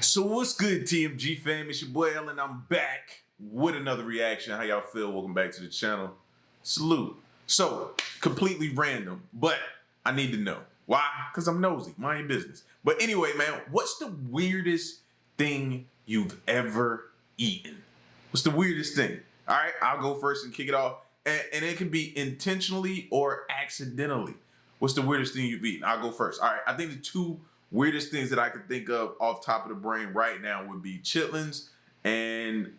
So what's good, TMG fam? It's your boy L and I'm back with another reaction. How y'all feel? Welcome back to the channel. Salute. So, completely random, but I need to know. Why? Because I'm nosy. Mind your business. But anyway, man, what's the weirdest thing you've ever eaten? What's the weirdest thing? All right, I'll go first and kick it off. And it can be intentionally or accidentally. What's the weirdest thing you've eaten? I'll go first. All right, I think the two weirdest things that I could think of off top of the brain right now would be chitlins and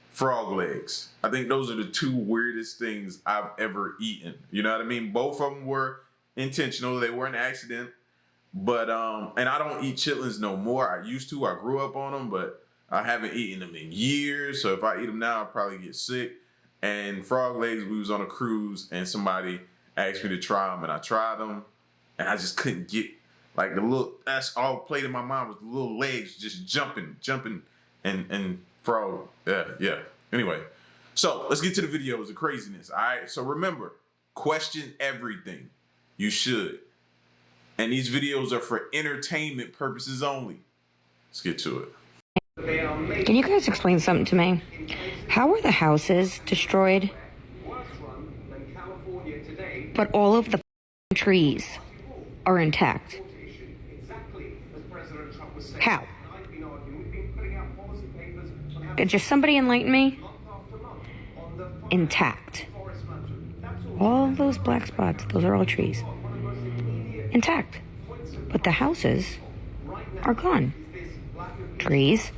frog legs. I think those are the two weirdest things I've ever eaten. You know what I mean? Both of them were intentional. They were an accident. But, and I don't eat chitlins no more. I used to. I grew up on them, but I haven't eaten them in years. So if I eat them now, I'll probably get sick. And frog legs, we was on a cruise and somebody asked me to try them and I tried them and I just couldn't get like the little, that's all played in my mind was the little legs just jumping and frog, yeah. Anyway, so let's get to the videos, the craziness, all right? So remember, question everything. You should. And these videos are for entertainment purposes only. Let's get to it. Can you guys explain something to me? How were the houses destroyed, but all of the trees are intact? How? Could just somebody enlighten me? Intact. All those black spots, those are all trees. Intact. But the houses are gone. Trees.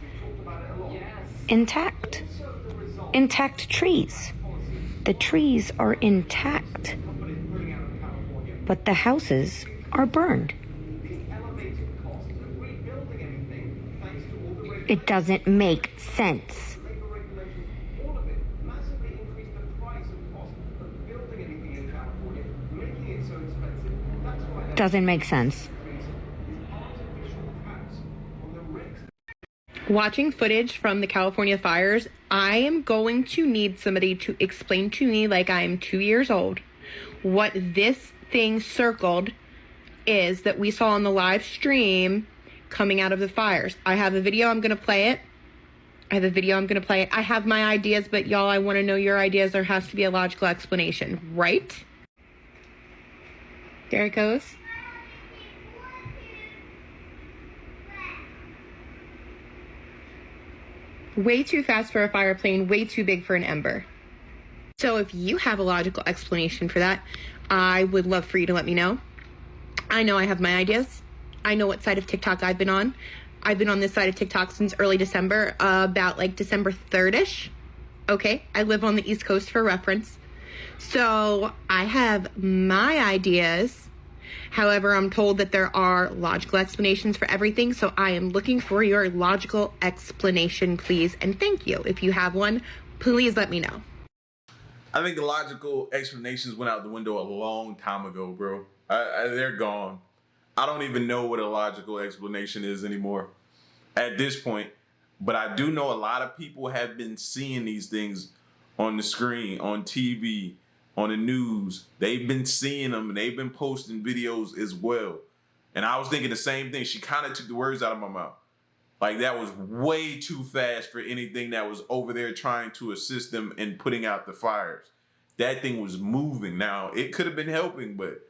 Intact. Intact trees. The trees are intact. But the houses are burned. It doesn't make sense. Doesn't make sense. Watching footage from the California fires, I am going to need somebody to explain to me, like I am 2 years old, what this thing circled is that we saw on the live stream coming out of the fires. I have a video, I'm going to play it. I have my ideas, but y'all, I want to know your ideas. There has to be a logical explanation, right? There it goes. Way too fast for a fire plane, way too big for an ember. So if you have a logical explanation for that, I would love for you to let me know. I know I have my ideas. I know what side of TikTok I've been on. I've been on this side of TikTok since early December, about like December 3rd-ish. Okay, I live on the East Coast for reference. So I have my ideas. However, I'm told that there are logical explanations for everything. So I am looking for your logical explanation, please. And thank you. If you have one, please let me know. I think the logical explanations went out the window a long time ago, bro. They're gone. I don't even know what a logical explanation is anymore at this point. But I do know a lot of people have been seeing these things on the screen, on TV, on the news. They've been seeing them and they've been posting videos as well. And I was thinking the same thing. She kind of took the words out of my mouth. Like that was way too fast for anything that was over there trying to assist them in putting out the fires. That thing was moving. Now, it could have been helping, but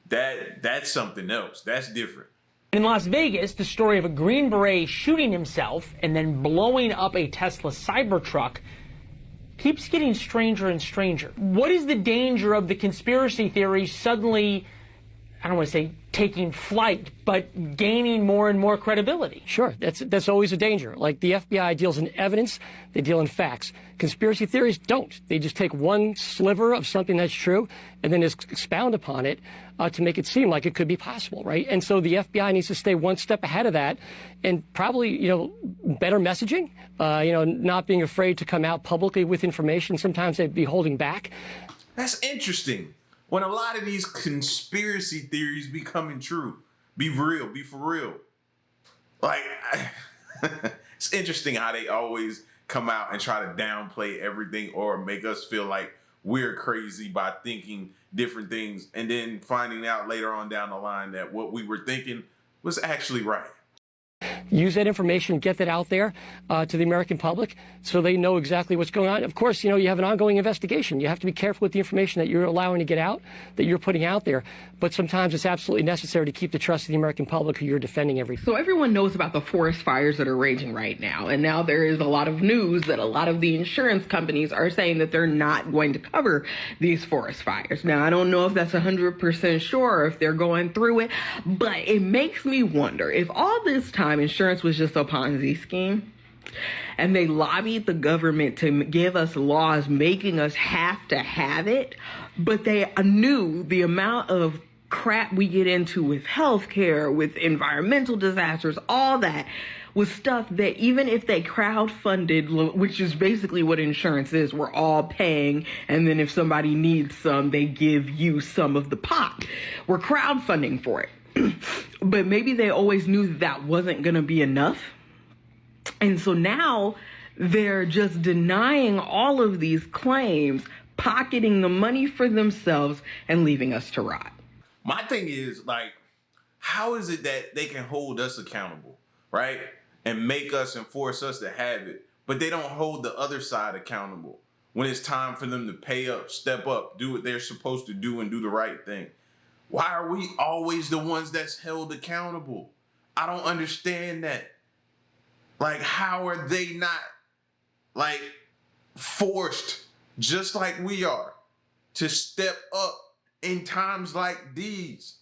that's something else. That's different. In Las Vegas, the story of a Green Beret shooting himself and then blowing up a Tesla Cybertruck keeps getting stranger and stranger. What is the danger of the conspiracy theories suddenly, I don't want to say taking flight, but gaining more and more credibility? Sure, that's always a danger. Like the FBI deals in evidence, they deal in facts. Conspiracy theories don't. They just take one sliver of something that's true and then just expound upon it to make it seem like it could be possible, right? And so the FBI needs to stay one step ahead of that and probably, better messaging, not being afraid to come out publicly with information. Sometimes they'd be holding back. That's interesting. When a lot of these conspiracy theories be coming true, be real, be for real. Like, it's interesting how they always come out and try to downplay everything or make us feel like we're crazy by thinking different things and then finding out later on down the line that what we were thinking was actually right. use that information, get that out there to the American public so they know exactly what's going on. Of course, you have an ongoing investigation. You have to be careful with the information that you're allowing to get out, that you're putting out there. But sometimes it's absolutely necessary to keep the trust of the American public who you're defending every day. So everyone knows about the forest fires that are raging right now. And now there is a lot of news that a lot of the insurance companies are saying that they're not going to cover these forest fires. Now, I don't know if that's 100% sure or if they're going through it, but it makes me wonder if all this time insurance was just a Ponzi scheme and they lobbied the government to give us laws making us have to have it, but they knew the amount of crap we get into with healthcare, with environmental disasters, all that was stuff that even if they crowdfunded, which is basically what insurance is, we're all paying, and then if somebody needs some, they give you some of the pot. We're crowdfunding for it. But maybe they always knew that wasn't going to be enough. And so now they're just denying all of these claims, pocketing the money for themselves, and leaving us to rot. My thing is, like, how is it that they can hold us accountable, right? And make us and force us to have it, but they don't hold the other side accountable when it's time for them to pay up, step up, do what they're supposed to do and do the right thing. Why are we always the ones that's held accountable? I don't understand that. Like, how are they not, like, forced, just like we are, to step up in times like these?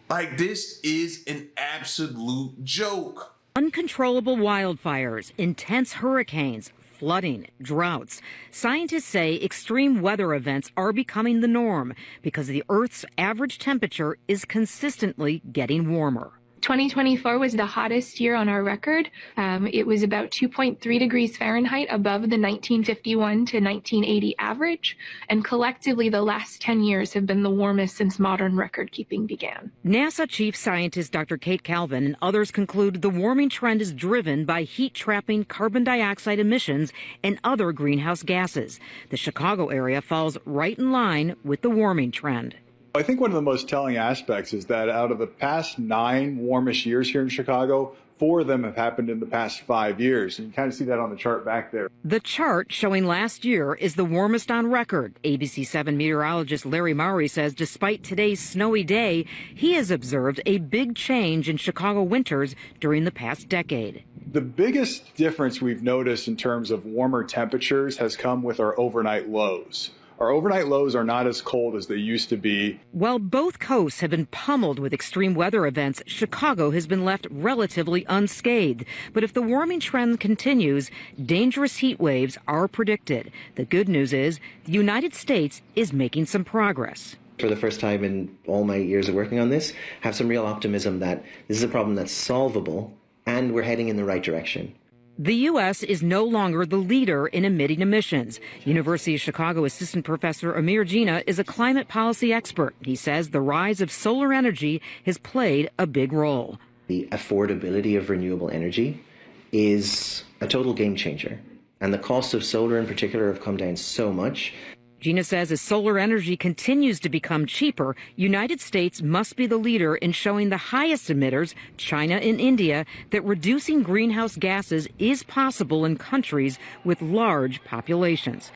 Like, this is an absolute joke. Uncontrollable wildfires, intense hurricanes, flooding, droughts. Scientists say extreme weather events are becoming the norm because the Earth's average temperature is consistently getting warmer. 2024 was the hottest year on our record. It was about 2.3 degrees Fahrenheit above the 1951 to 1980 average. And collectively, the last 10 years have been the warmest since modern record keeping began. NASA Chief Scientist Dr. Kate Calvin and others conclude the warming trend is driven by heat-trapping carbon dioxide emissions and other greenhouse gases. The Chicago area falls right in line with the warming trend. I think one of the most telling aspects is that out of the past 9 warmest years here in Chicago, 4 of them have happened in the past 5 years. And you kind of see that on the chart back there. The chart showing last year is the warmest on record. ABC 7 meteorologist Larry Mowry says despite today's snowy day, he has observed a big change in Chicago winters during the past decade. The biggest difference we've noticed in terms of warmer temperatures has come with our overnight lows. Our overnight lows are not as cold as they used to be. While both coasts have been pummeled with extreme weather events, Chicago has been left relatively unscathed. But if the warming trend continues, dangerous heat waves are predicted. The good news is the United States is making some progress. For the first time in all my years of working on this, have some real optimism that this is a problem that's solvable and we're heading in the right direction. The U.S. is no longer the leader in emitting emissions. University of Chicago assistant professor Amir Jina is a climate policy expert. He says the rise of solar energy has played a big role. The affordability of renewable energy is a total game changer. And the cost of solar in particular have come down so much. Gina says as solar energy continues to become cheaper, United States must be the leader in showing the highest emitters, China and India, that reducing greenhouse gases is possible in countries with large populations.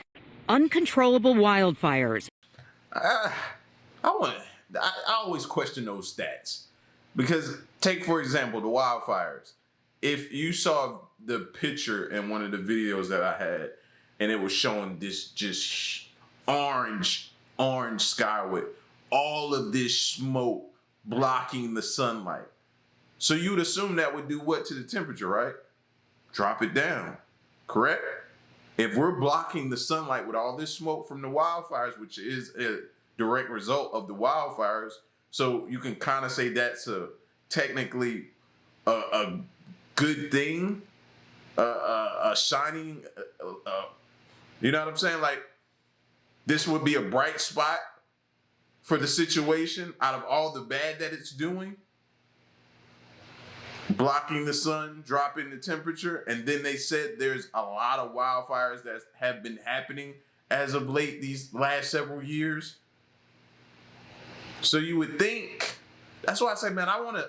Uncontrollable wildfires. I always question those stats because take, for example, the wildfires. If you saw the picture in one of the videos that I had and it was showing this just orange sky with all of this smoke blocking the sunlight. So you would assume that would do what to the temperature, right? Drop it down, correct? If we're blocking the sunlight with all this smoke from the wildfires, which is a direct result of the wildfires, so you can kind of say that's technically a good thing, a shining, you know what I'm saying? Like, this would be a bright spot for the situation out of all the bad that it's doing. Blocking the sun, dropping the temperature. And then they said there's a lot of wildfires that have been happening as of late these last several years. So you would think, that's why I say, man, I want to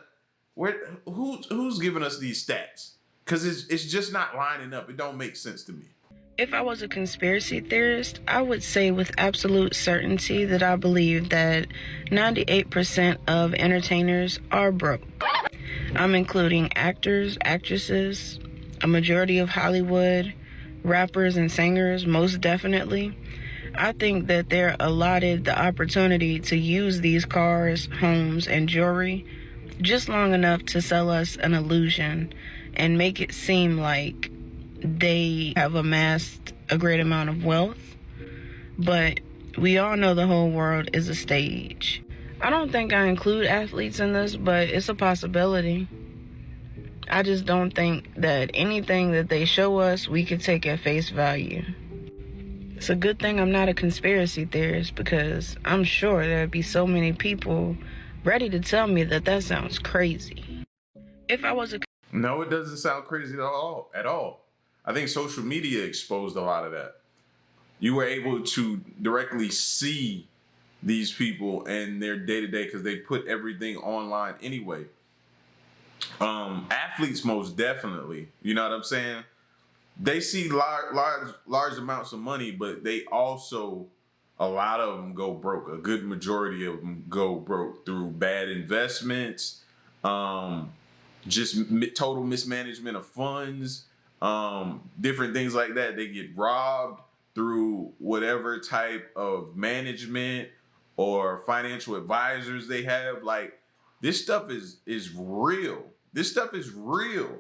Who's giving us these stats? Because it's just not lining up. It don't make sense to me. If I was a conspiracy theorist, I would say with absolute certainty that I believe that 98% of entertainers are broke. I'm including actors, actresses, a majority of Hollywood, rappers and singers, most definitely. I think that they're allotted the opportunity to use these cars, homes, and jewelry just long enough to sell us an illusion and make it seem like they have amassed a great amount of wealth. But we all know the whole world is a stage. I don't think I include athletes in this, but it's a possibility. I just don't think that anything that they show us we could take at face value. It's a good thing I'm not a conspiracy theorist, because I'm sure there'd be so many people ready to tell me that that sounds crazy. If I was a... No, it doesn't sound crazy at all. I think social media exposed a lot of that. You were able to directly see these people and their day-to-day because they put everything online anyway. Athletes most definitely, you know what I'm saying? They see large amounts of money, but they also, a lot of them go broke. A good majority of them go broke through bad investments, just total mismanagement of funds, different things like that. They get robbed through whatever type of management or financial advisors they have. Like, this stuff is real. This stuff is real.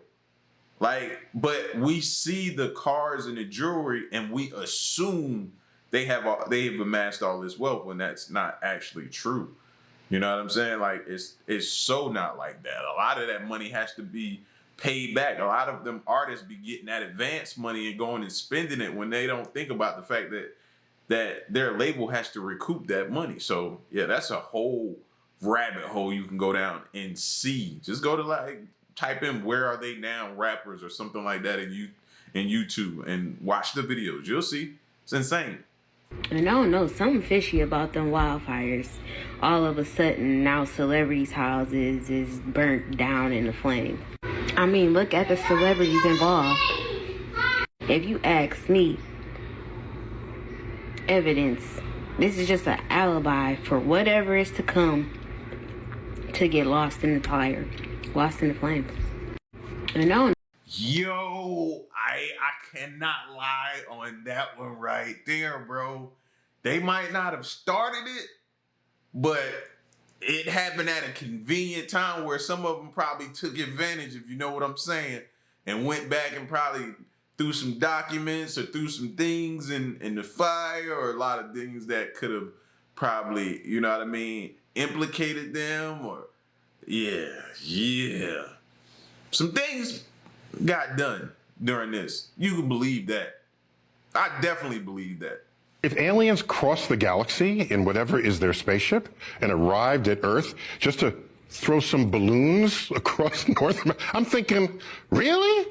Like, but we see the cars and the jewelry and we assume they've amassed all this wealth when that's not actually true. You know what I'm saying? Like, it's so not like that. A lot of that money has to be paid back. A lot of them artists be getting that advance money and going and spending it when they don't think about the fact that their label has to recoup that money. So yeah, that's a whole rabbit hole you can go down and see. Just go to, like, type in "where are they now" rappers or something like that in YouTube and watch the videos. You'll see. It's insane. And I don't know, something fishy about them wildfires. All of a sudden, now celebrities' houses is burnt down in the flame. I mean, look at the celebrities involved. If you ask me, evidence, this is just an alibi for whatever is to come to get lost in the fire, lost in the flames. And I don't. Yo, I cannot lie on that one right there, bro. They might not have started it, but it happened at a convenient time where some of them probably took advantage, if you know what I'm saying, and went back and probably threw some documents or threw some things in the fire, or a lot of things that could have probably, you know what I mean, implicated them, or yeah. Some things got done during this. You can believe that. I definitely believe that. If aliens crossed the galaxy in whatever is their spaceship and arrived at Earth just to throw some balloons across North America, I'm thinking, really?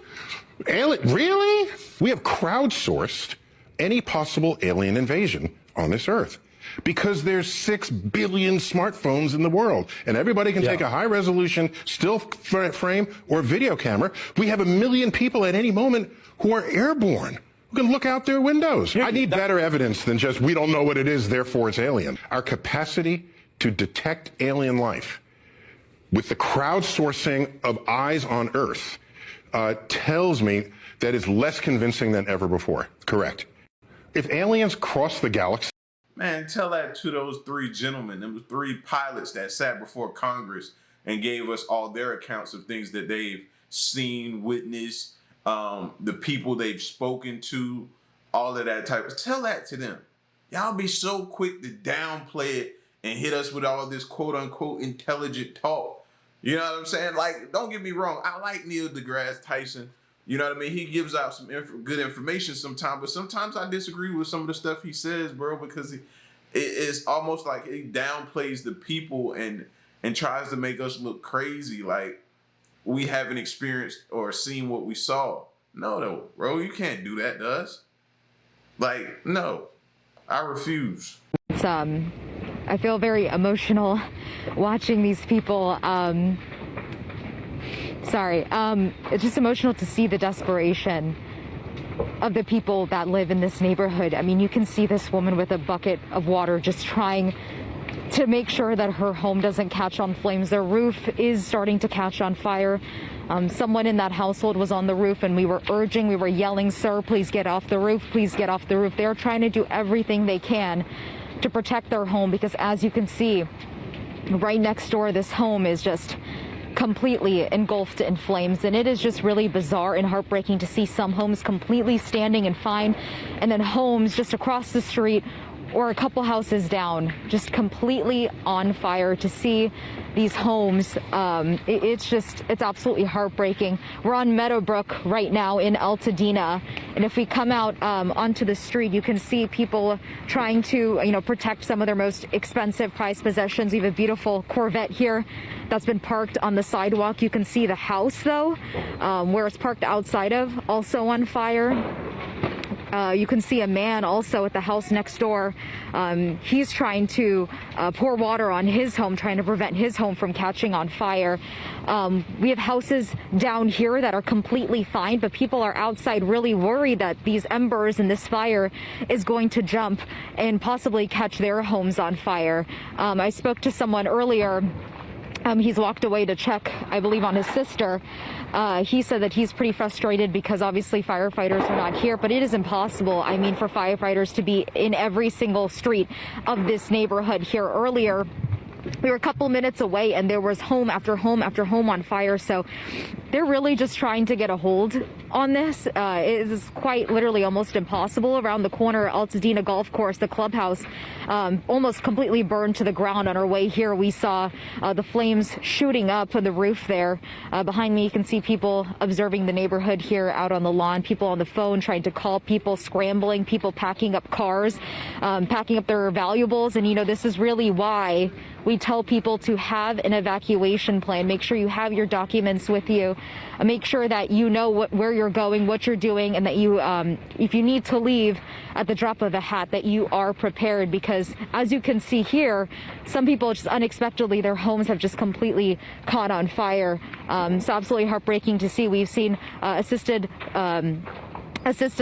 Really? We have crowdsourced any possible alien invasion on this Earth because there's 6 billion smartphones in the world, and everybody can take a high-resolution still frame or video camera. We have 1 million people at any moment who are airborne, who can look out their windows. I need better evidence than just, we don't know what it is, therefore it's alien. Our capacity to detect alien life with the crowdsourcing of eyes on Earth tells me that it's less convincing than ever before. Correct. If aliens cross the galaxy... Man, tell that to those 3 gentlemen, them 3 pilots that sat before Congress and gave us all their accounts of things that they've seen, witnessed, the people they've spoken to, all of that type of... Tell that to them. Y'all be so quick to downplay it and hit us with all this quote-unquote intelligent talk. You know what I'm saying? Like, don't get me wrong. I like Neil deGrasse Tyson. You know what I mean? He gives out some good information sometimes, but sometimes I disagree with some of the stuff he says, bro, because it's almost like he downplays the people and tries to make us look crazy, like we haven't experienced or seen what we saw. No, bro, you can't do that to us. Like, no, I refuse. It's, I feel very emotional watching these people Sorry. It's just emotional to see the desperation of the people that live in this neighborhood. I mean, you can see this woman with a bucket of water just trying to make sure that her home doesn't catch on flames. Their roof is starting to catch on fire. Someone in that household was on the roof, and we were yelling, "Sir, please get off the roof, please get off the roof." They're trying to do everything they can to protect their home, because as you can see, right next door, this home is just completely engulfed in flames. And it is just really bizarre and heartbreaking to see some homes completely standing and fine, and then homes just across the street or a couple houses down just completely on fire. To see these homes, it's absolutely heartbreaking. We're on Meadowbrook right now in Altadena, and if we come out onto the street, you can see people trying to protect some of their most expensive prized possessions. We have a beautiful Corvette here that's been parked on the sidewalk. You can see the house though, where it's parked outside of, also on fire. You can see a man also at the house next door. He's trying to pour water on his home, trying to prevent his home from catching on fire. We have houses down here that are completely fine, but people are outside really worried that these embers and this fire is going to jump and possibly catch their homes on fire. I spoke to someone earlier. He's walked away to check, I believe, on his sister. He said that he's pretty frustrated because obviously firefighters are not here, but it is impossible, I mean, for firefighters to be in every single street of this neighborhood here. Earlier, we were a couple minutes away and there was home after home after home on fire. So they're really just trying to get a hold on this. It is quite literally almost impossible. Around the corner, Altadena Golf Course, the clubhouse, almost completely burned to the ground. On our way here, we saw the flames shooting up on the roof there. Behind me, you can see people observing the neighborhood here out on the lawn, people on the phone trying to call people, scrambling, people packing up cars, packing up their valuables. And, this is really why we tell people to have an evacuation plan. Make sure you have your documents with you. Make sure that you know where you're going, what you're doing, and that you, if you need to leave at the drop of a hat, that you are prepared. Because as you can see here, some people just unexpectedly, their homes have just completely caught on fire. It's absolutely heartbreaking to see. We've seen assisted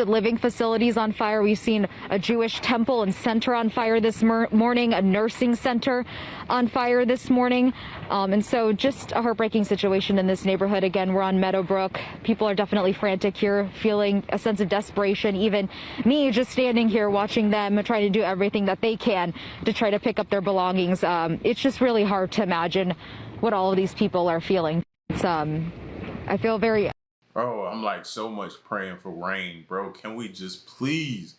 living facilities on fire. We've seen a Jewish temple and center on fire this morning, a nursing center on fire this morning. And so just a heartbreaking situation in this neighborhood. Again, we're on Meadowbrook. People are definitely frantic here, feeling a sense of desperation. Even me just standing here watching them, trying to do everything that they can to try to pick up their belongings. It's just really hard to imagine what all of these people are feeling. It's, I feel very... Bro, I'm like so much praying for rain, bro. Can we just please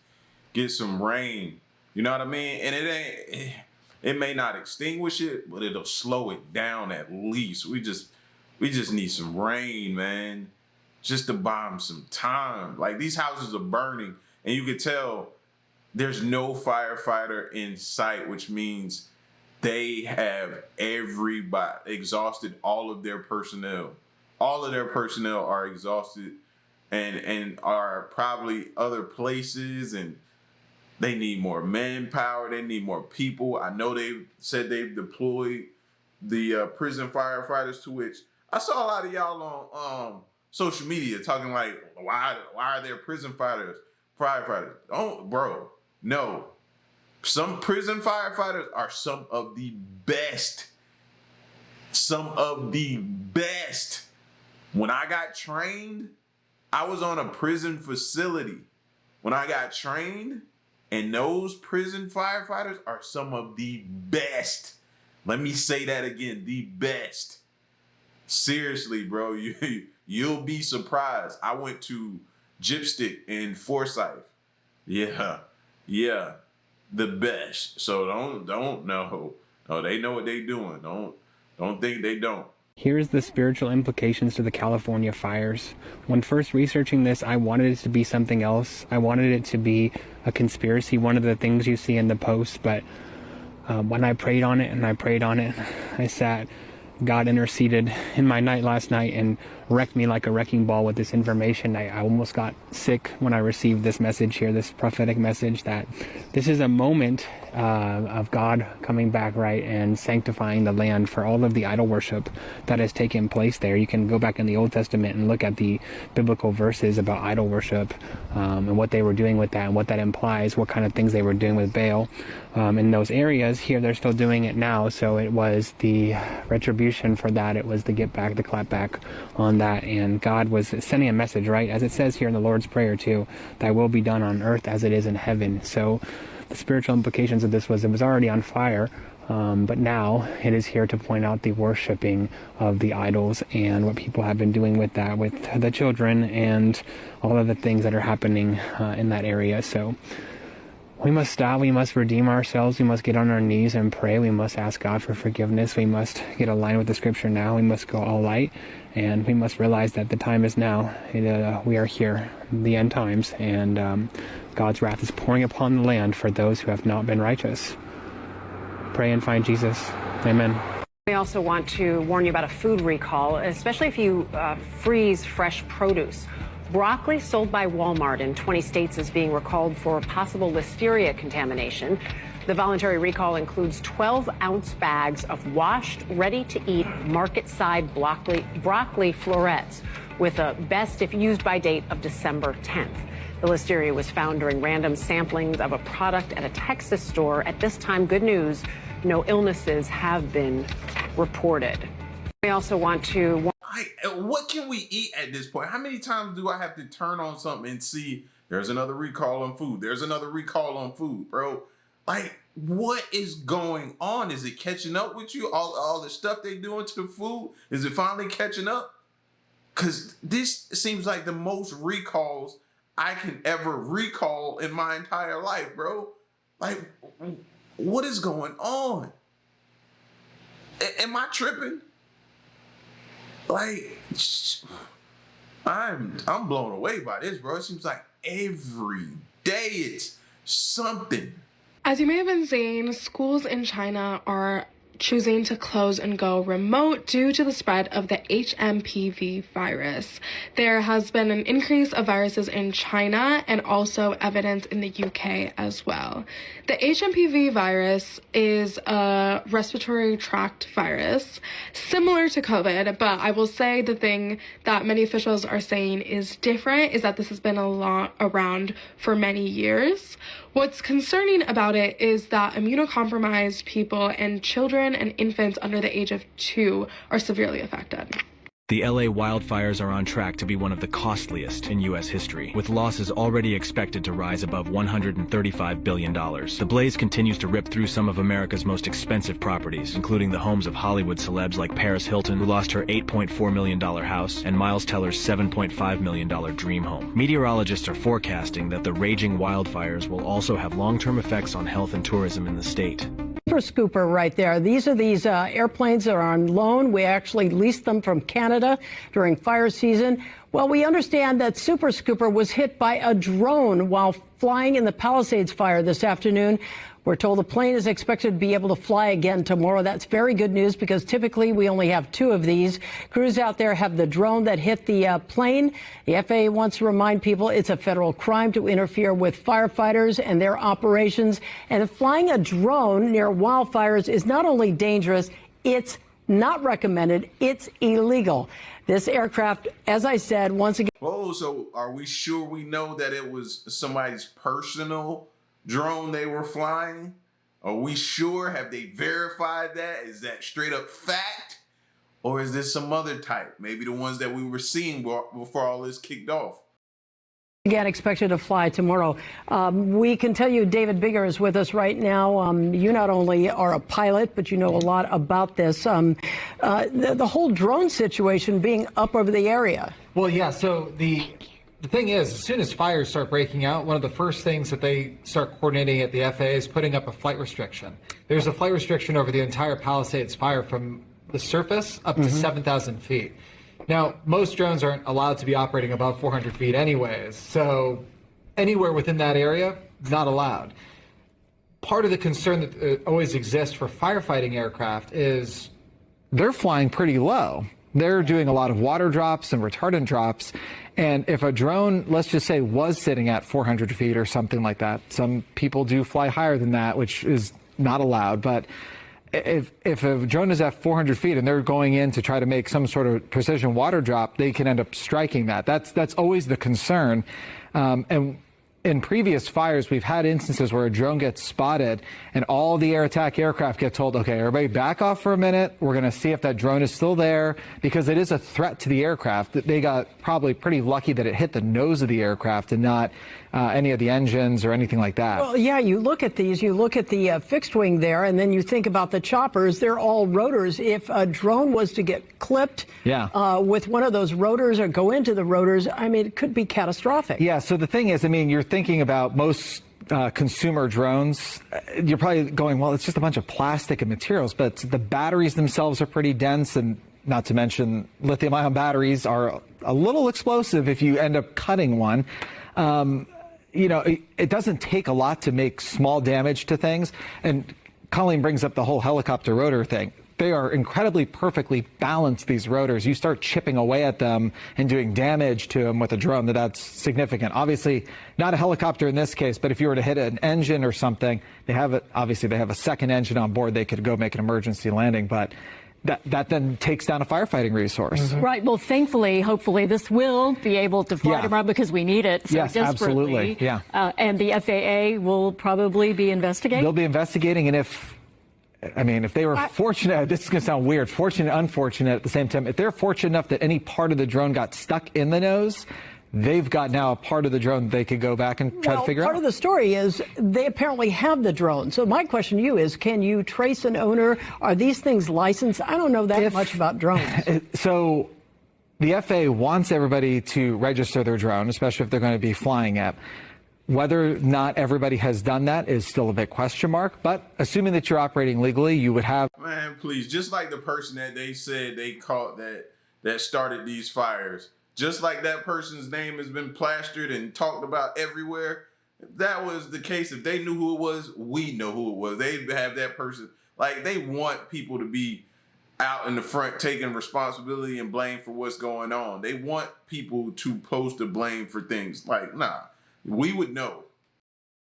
get some rain? You know what I mean? And it may not extinguish it, but it'll slow it down at least. We just need some rain, man. Just to buy them some time. Like, these houses are burning, and you can tell there's no firefighter in sight, which means they have exhausted all of their personnel. All of their personnel are exhausted and are probably other places, and they need more manpower. They need more people. I know they've said they've deployed the prison firefighters, to which I saw a lot of y'all on social media talking like, why are there prison firefighters? Oh, bro, no. Some prison firefighters are some of the best. Some of the best. When I got trained, I was on a prison facility. When I got trained, and those prison firefighters are some of the best. Let me say that again, the best. Seriously, bro, you'll be surprised. I went to Gypstick in Forsyth. Yeah, the best. So don't know. No, they know what they doing. Don't think they don't. Here's the spiritual implications to the California fires. When first researching this, I wanted it to be something else. I wanted it to be a conspiracy, one of the things you see in the post. But when I prayed on it, I sat God interceded in my night last night and wrecked me like a wrecking ball with this information. I almost got sick when I received this message here, this prophetic message that this is a moment of God coming back, right, and sanctifying the land for all of the idol worship that has taken place there. You can go back in the Old Testament and look at the biblical verses about idol worship and what they were doing with that and what that implies, what kind of things they were doing with Baal in those areas. Here, they're still doing it now, so it was the retribution for that. It was the get back, the clap back on that, and God was sending a message, right, as it says here in the Lord's Prayer too, thy will be done on earth as it is in heaven. So the spiritual implications of this was it was already on fire, but now it is here to point out the worshiping of the idols and what people have been doing with that, with the children and all of the things that are happening in that area. So we must stop, we must redeem ourselves, we must get on our knees and pray, we must ask God for forgiveness, we must get aligned with the scripture now, we must go all out, and we must realize that the time is now. We are here, the end times, and God's wrath is pouring upon the land for those who have not been righteous. Pray and find Jesus. Amen. We also want to warn you about a food recall, especially if you freeze fresh produce. Broccoli sold by Walmart in 20 states is being recalled for possible listeria contamination. The voluntary recall includes 12-ounce bags of washed, ready-to-eat, market-side broccoli florets with a best if used by date of December 10th. The listeria was found during random samplings of a product at a Texas store. At this time, good news, no illnesses have been reported. We also want to... What can we eat at this point? How many times do I have to turn on something and see there's another recall on food? There's another recall on food, bro. Like, what is going on? Is it catching up with you? All the stuff they doing to the food? Is it finally catching up? Because this seems like the most recalls I can ever recall in my entire life, bro. Like, what is going on? Am I tripping? Like, I'm blown away by this, bro. It seems like every day it's something. As you may have been seeing, schools in China are choosing to close and go remote due to the spread of the HMPV virus. There has been an increase of viruses in China and also evidence in the UK as well. The HMPV virus is a respiratory tract virus similar to COVID, but I will say the thing that many officials are saying is different is that this has been around for many years. What's concerning about it is that immunocompromised people and children and infants under the age of 2 are severely affected. The LA wildfires are on track to be one of the costliest in U.S. history, with losses already expected to rise above $135 billion. The blaze continues to rip through some of America's most expensive properties, including the homes of Hollywood celebs like Paris Hilton, who lost her $8.4 million house, and Miles Teller's $7.5 million dream home. Meteorologists are forecasting that the raging wildfires will also have long-term effects on health and tourism in the state. Super Scooper right there. These are airplanes that are on loan. We actually leased them from Canada during fire season. Well, we understand that Super Scooper was hit by a drone while flying in the Palisades fire this afternoon. We're told the plane is expected to be able to fly again tomorrow. That's very good news because typically we only have 2 of these. Crews out there have the drone that hit the plane. The FAA wants to remind people it's a federal crime to interfere with firefighters and their operations. And flying a drone near wildfires is not only dangerous, it's not recommended, it's illegal. This aircraft, as I said, once again... Oh, so are we sure we know that it was somebody's personal drone they were flying? Are we sure? Have they verified that? Is that straight up fact? Or is this some other type? Maybe the ones that we were seeing before all this kicked off. Again, expected to fly tomorrow. We can tell you David Bigger is with us right now. You not only are a pilot, but you know a lot about this. The whole drone situation being up over the area. Well, yeah, so the thing is, as soon as fires start breaking out, one of the first things that they start coordinating at the FAA is putting up a flight restriction. There's a flight restriction over the entire Palisades fire from the surface up to 7,000 feet. Now, most drones aren't allowed to be operating above 400 feet anyways, so anywhere within that area, not allowed. Part of the concern that always exists for firefighting aircraft is they're flying pretty low. They're doing a lot of water drops and retardant drops. And if a drone, let's just say, was sitting at 400 feet or something like that, some people do fly higher than that, which is not allowed. But if a drone is at 400 feet and they're going in to try to make some sort of precision water drop, they can end up striking that. That's always the concern. And in previous fires, we've had instances where a drone gets spotted and all the air attack aircraft get told, okay, everybody back off for a minute. We're going to see if that drone is still there, because it is a threat to the aircraft. They got probably pretty lucky that it hit the nose of the aircraft and not any of the engines or anything like that. Well, yeah, you look at these, you look at the fixed wing there, and then you think about the choppers. They're all rotors. If a drone was to get clipped with one of those rotors or go into the rotors, I mean, it could be catastrophic. Yeah, so the thing is, I mean, you're thinking about most consumer drones, you're probably going, well, it's just a bunch of plastic and materials, but the batteries themselves are pretty dense, and not to mention lithium-ion batteries are a little explosive if you end up cutting one. You know, it doesn't take a lot to make small damage to things. And Colleen brings up the whole helicopter rotor thing. They are incredibly perfectly balanced, these rotors. You start chipping away at them and doing damage to them with a drone, that's significant. Obviously, not a helicopter in this case, but if you were to hit an engine or something, they have it. Obviously, they have a second engine on board. They could go make an emergency landing, but that then takes down a firefighting resource. Right. Well, thankfully, hopefully, this will be able to fly tomorrow because we need it so desperately. Absolutely. Yeah. And the FAA will probably be investigating? They'll be investigating, and if they were fortunate, this is going to sound weird, fortunate, unfortunate at the same time, if they're fortunate enough that any part of the drone got stuck in the nose, they've got now a part of the drone that they could go back and try to figure out. Part of the story is they apparently have the drone. So my question to you is, can you trace an owner? Are these things licensed? I don't know that much about drones. So the FAA wants everybody to register their drone, especially if they're going to be flying it. Whether or not everybody has done that is still a big question mark, but assuming that you're operating legally, you would have... Man, please, just like the person that they said they caught that started these fires, just like that person's name has been plastered and talked about everywhere, if that was the case, if they knew who it was, we know who it was. They'd have that person, like, they want people to be out in the front taking responsibility and blame for what's going on. They want people to post the blame for things. Like, nah, we would know.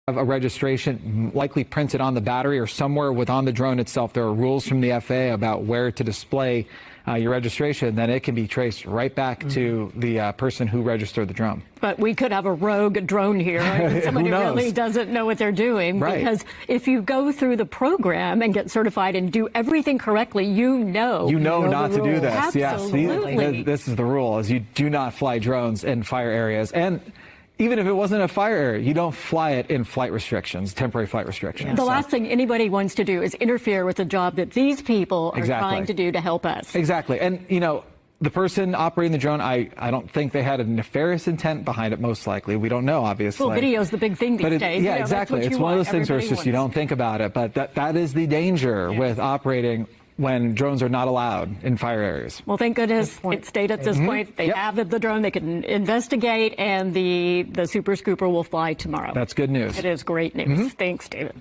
Have a registration likely printed on the battery or somewhere on the drone itself. There are rules from the FAA about where to display your registration. Then it can be traced right back to the person who registered the drone. But we could have a rogue drone here. Right? Somebody really doesn't know what they're doing. Right. Because if you go through the program and get certified and do everything correctly, you know not to do this. Absolutely. Yes, this is the rule: is you do not fly drones in fire areas. And even if it wasn't a fire area, you don't fly it in flight restrictions, temporary flight restrictions. The last thing anybody wants to do is interfere with the job that these people are trying to do to help us. Exactly. And, you know, the person operating the drone, I don't think they had a nefarious intent behind it, most likely. We don't know, obviously. Well, video is the big thing these days. Yeah, exactly. It's one of those things where it's just you don't think about it. But that is the danger with operating when drones are not allowed in fire areas. Well, thank goodness it stayed at this point. They have the drone. They can investigate, and the Super Scooper will fly tomorrow. That's good news. It is great news. Thanks, David.